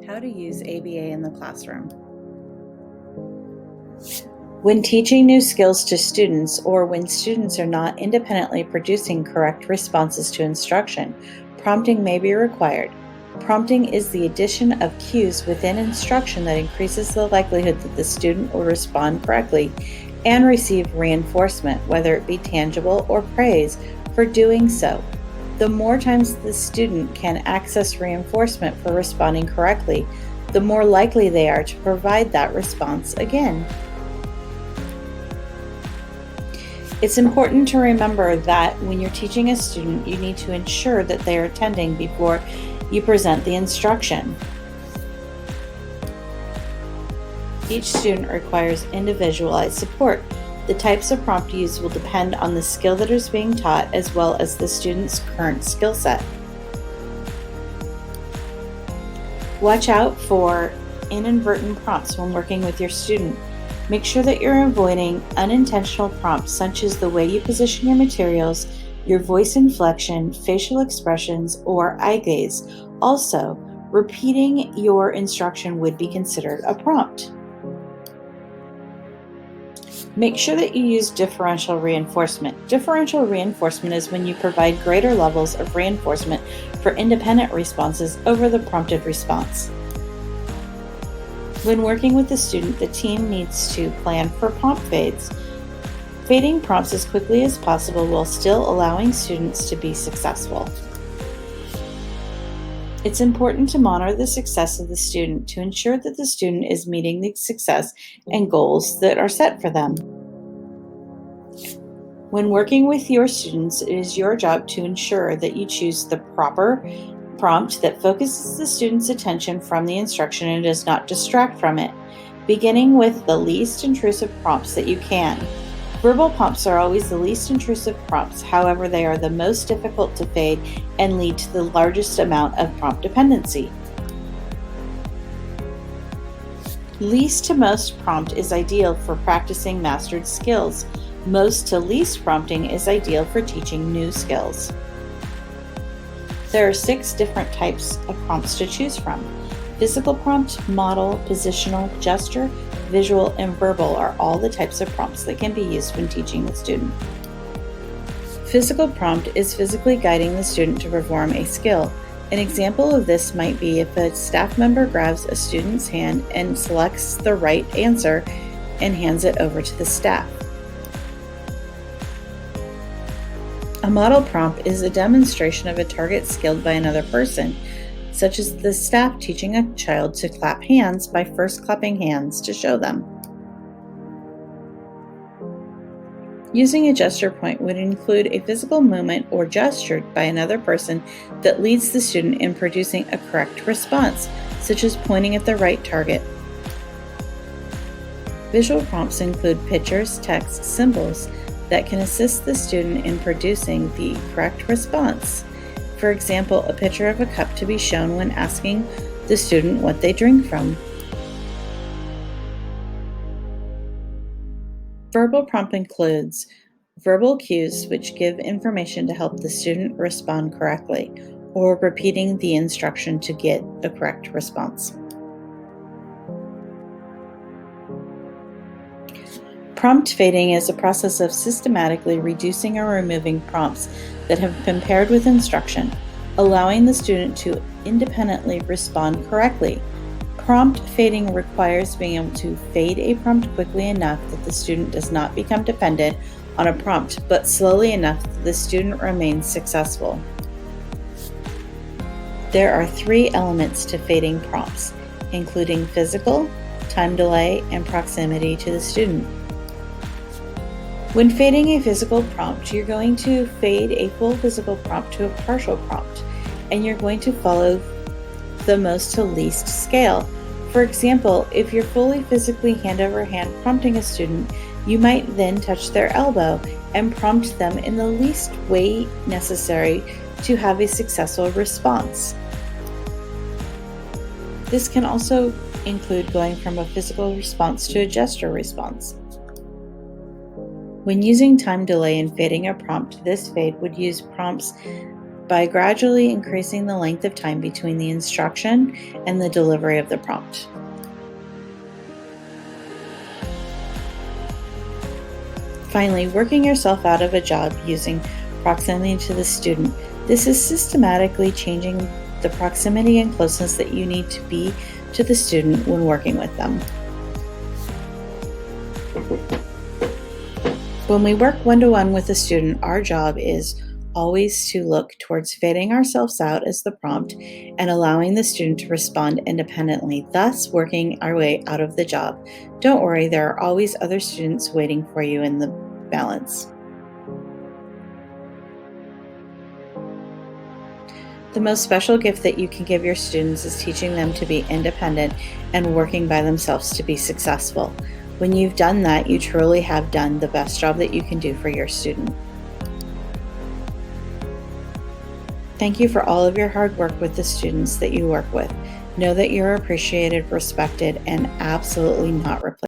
How to use ABA in the classroom. When teaching new skills to students, or when students are not independently producing correct responses to instruction, prompting may be required. Prompting is the addition of cues within instruction that increases the likelihood that the student will respond correctly and receive reinforcement, whether it be tangible or praise, for doing so. The more times the student can access reinforcement for responding correctly, the more likely they are to provide that response again. It's important to remember that when you're teaching a student, you need to ensure that they are attending before you present the instruction. Each student requires individualized support. The types of prompt used will depend on the skill that is being taught as well as the student's current skill set. Watch out for inadvertent prompts when working with your student. Make sure that you're avoiding unintentional prompts such as the way you position your materials, your voice inflection, facial expressions, or eye gaze. Also, repeating your instruction would be considered a prompt. Make sure that you use differential reinforcement. Differential reinforcement is when you provide greater levels of reinforcement for independent responses over the prompted response. When working with the student, the team needs to plan for prompt fades. Fading prompts as quickly as possible while still allowing students to be successful. It's important to monitor the success of the student to ensure that the student is meeting the success and goals that are set for them. When working with your students, it is your job to ensure that you choose the proper prompt that focuses the student's attention from the instruction and does not distract from it, beginning with the least intrusive prompts that you can. Verbal prompts are always the least intrusive prompts, however, they are the most difficult to fade and lead to the largest amount of prompt dependency. Least to most prompt is ideal for practicing mastered skills. Most to least prompting is ideal for teaching new skills. There are 6 different types of prompts to choose from. Physical prompt, model, positional, gesture, visual, and verbal are all the types of prompts that can be used when teaching the student. Physical prompt is physically guiding the student to perform a skill. An example of this might be if a staff member grabs a student's hand and selects the right answer and hands it over to the staff. A model prompt is a demonstration of a target skilled by another person, such as the staff teaching a child to clap hands by first clapping hands to show them. Using a gesture point would include a physical movement or gesture by another person that leads the student in producing a correct response, such as pointing at the right target. Visual prompts include pictures, text, symbols that can assist the student in producing the correct response. For example, a picture of a cup to be shown when asking the student what they drink from. Verbal prompt includes verbal cues which give information to help the student respond correctly, or repeating the instruction to get the correct response. Prompt fading is a process of systematically reducing or removing prompts that have been paired with instruction, allowing the student to independently respond correctly. Prompt fading requires being able to fade a prompt quickly enough that the student does not become dependent on a prompt, but slowly enough that the student remains successful. There are 3 elements to fading prompts, including physical, time delay, and proximity to the student. When fading a physical prompt, you're going to fade a full physical prompt to a partial prompt, and you're going to follow the most to least scale. For example, if you're fully physically hand over hand prompting a student, you might then touch their elbow and prompt them in the least way necessary to have a successful response. This can also include going from a physical response to a gesture response. When using time delay in fading a prompt, this fade would use prompts by gradually increasing the length of time between the instruction and the delivery of the prompt. Finally, working yourself out of a job using proximity to the student. This is systematically changing the proximity and closeness that you need to be to the student when working with them. When we work one-to-one with a student, our job is always to look towards fading ourselves out as the prompt and allowing the student to respond independently, thus working our way out of the job. Don't worry, there are always other students waiting for you in the balance. The most special gift that you can give your students is teaching them to be independent and working by themselves to be successful. When you've done that, you truly have done the best job that you can do for your student. Thank you for all of your hard work with the students that you work with. Know that you're appreciated, respected, and absolutely not replaced.